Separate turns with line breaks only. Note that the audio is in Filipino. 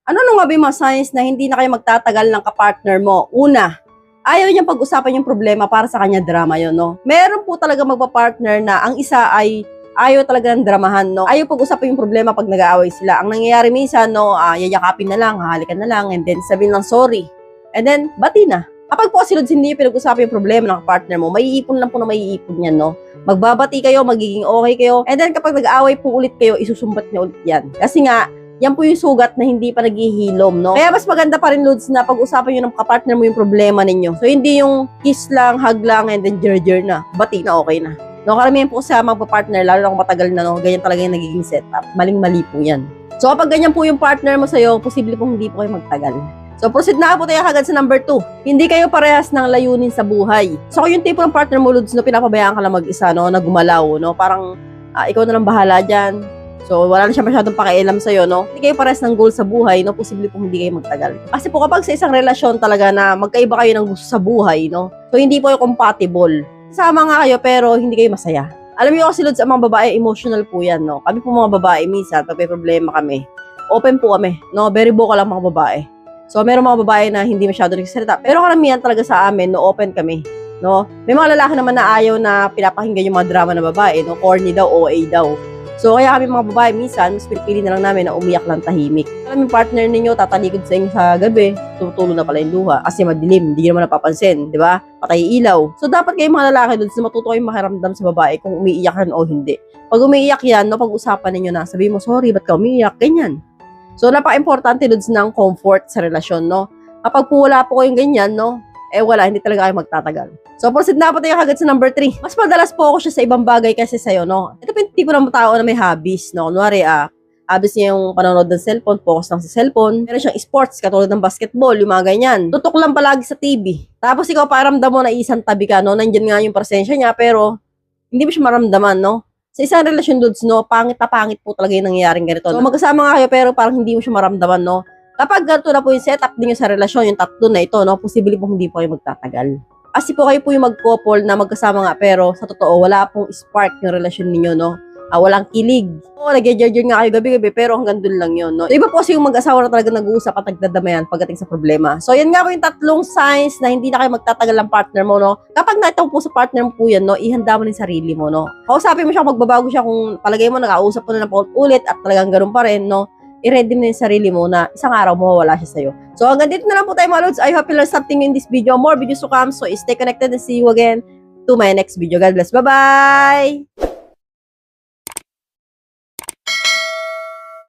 Ano nga ba yung mga signs na hindi na kayo magtatagal ng kapartner mo? Una, ayaw niyang pag-usapan yung problema, para sa kanya drama yun, no? Meron po talaga magpa-partner na ang isa ay ayaw talaga ng dramahan, no? Ayaw pag-usapan yung problema pag nag-aaway sila. Ang nangyayari minsan, no, yayakapin na lang, hahalikan na lang, and then sabihin lang sorry. And then, bati na. Kapag po kasi Lods, hindi pinag-usapan yung problema ng partner mo, maiipon lang po na maiipon yan, no? Magbabati kayo, magiging okay kayo, and then kapag nag-aaway po ulit kayo, isusumbat niyo ulit yan. Kasi nga, yan po yung sugat na hindi pa naghihilom, no? Kaya mas maganda pa rin, Lods, na pag-usapan nyo ng kapartner mo yung problema ninyo. So, hindi yung kiss lang, hug lang, and then jer na. Bati na, okay na. No, karamihan po sa magpa-partner, lalo na kung matagal na, no, ganyan talaga yung nagiging setup. Maling-mali po yan. So, kapag ganyan po yung partner mo sa'yo, posible pong hindi po kayo magtagal. So, proceed na po tayo kagad sa number 2. Hindi kayo parehas ng layunin sa buhay. So, kung yung tipo ng partner mo, Lods, no, pinapabayaan ka lang mag-isa, no, na gumalaw, no, parang ikaw na lang bahala dyan. So, wala na siya masyadong pakialam sa'yo, no? Hindi kayo parehas ng goal sa buhay, no? Posible po hindi kayo magtagal. Kasi po kapag sa isang relasyon talaga na magkaiba kayo ng gusto sa buhay, no? So, hindi po kayo compatible. Sama nga kayo, pero hindi kayo masaya. Alam niyo kasi, Lods, ang mga babae, emotional po yan, no? Kami po mga babae, minsan, pag may problema kami, open po kami, no? Very vocal ang mga babae. So, meron mga babae na hindi masyado nagsasalita. Pero karamihan talaga sa amin, no? Open kami, no? May mga lalaki naman na ayaw na pinapakinggan yung mga drama ng babae, no? Corny daw, OA daw. So, kaya kami mga babae, minsan, mas pinipili na lang namin na umiyak lang tahimik. Alam yung partner ninyo, tatalikod sa inyo sa gabi, tutulog na pala yung luha. Kasi madilim, hindi naman napapansin, di ba? Patay ilaw. So, dapat kayo mga lalaki doon, matuto kayong makiramdam sa babae kung umiiyak yan o hindi. Pag umiiyak yan, no, pag-usapan ninyo na, sabihin mo, sorry, ba't ka umiiyak? Ganyan. So, napaka-importante doon ng comfort sa relasyon, no? Kapag po wala po kayong ganyan, no? Wala, hindi talaga kayo magtatagal. So, proceed na po tayo kagad sa number 3. Mas madalas po ako siya sa ibang bagay kasi sa'yo, no? Ito po yung tipo ng tao na may hobbies, no? Kunwari, hobbies niya yung panonood ng cellphone, focus lang sa cellphone. Meron siyang sports, katulad ng basketball, yung mga ganyan. Tutok lang palagi sa TV. Tapos ikaw, paramdam mo na isang tabi ka, no? Nandyan nga yung presensya niya, pero hindi mo siya maramdaman, no? Sa isang relasyon, Lods, no? Pangit na pangit po talaga yung nangyayaring ganito. So, magkasama nga kayo, pero parang hindi mo siya maramdaman, no? Kapag ganito na po yung setup din sa relasyon, yung tatlo na ito, no, posible pong hindi po kayo magtatagal. Kasi po kayo po yung mag-couple na magkasama nga, pero sa totoo, wala pong spark yung relasyon ninyo, no? Walang kilig. Oo, nag-jerjer nga kayo gabi-gabi, pero hanggang dun lang yun, no? So, iba po kasi yung mag-asawa na talaga nag-uusap at nagdadamayan pagdating sa problema. So, yan nga po yung tatlong signs na hindi na kayo magtatagal ng partner mo, no? Kapag nakita po sa partner mo po yan, no, ihanda mo ng sarili mo, no? Kausapin mo siya, magbabago siya kung palagay mo, nag-ausap po na ulit at talagang ganun pa rin, no? I-ready mo yung sarili mo na isang araw mawawala siya sa'yo. So, hanggang dito na lang po tayo mga Lods. I hope you learned something in this video. More videos to come. So, stay connected and see you again to my next video. God bless. Bye-bye!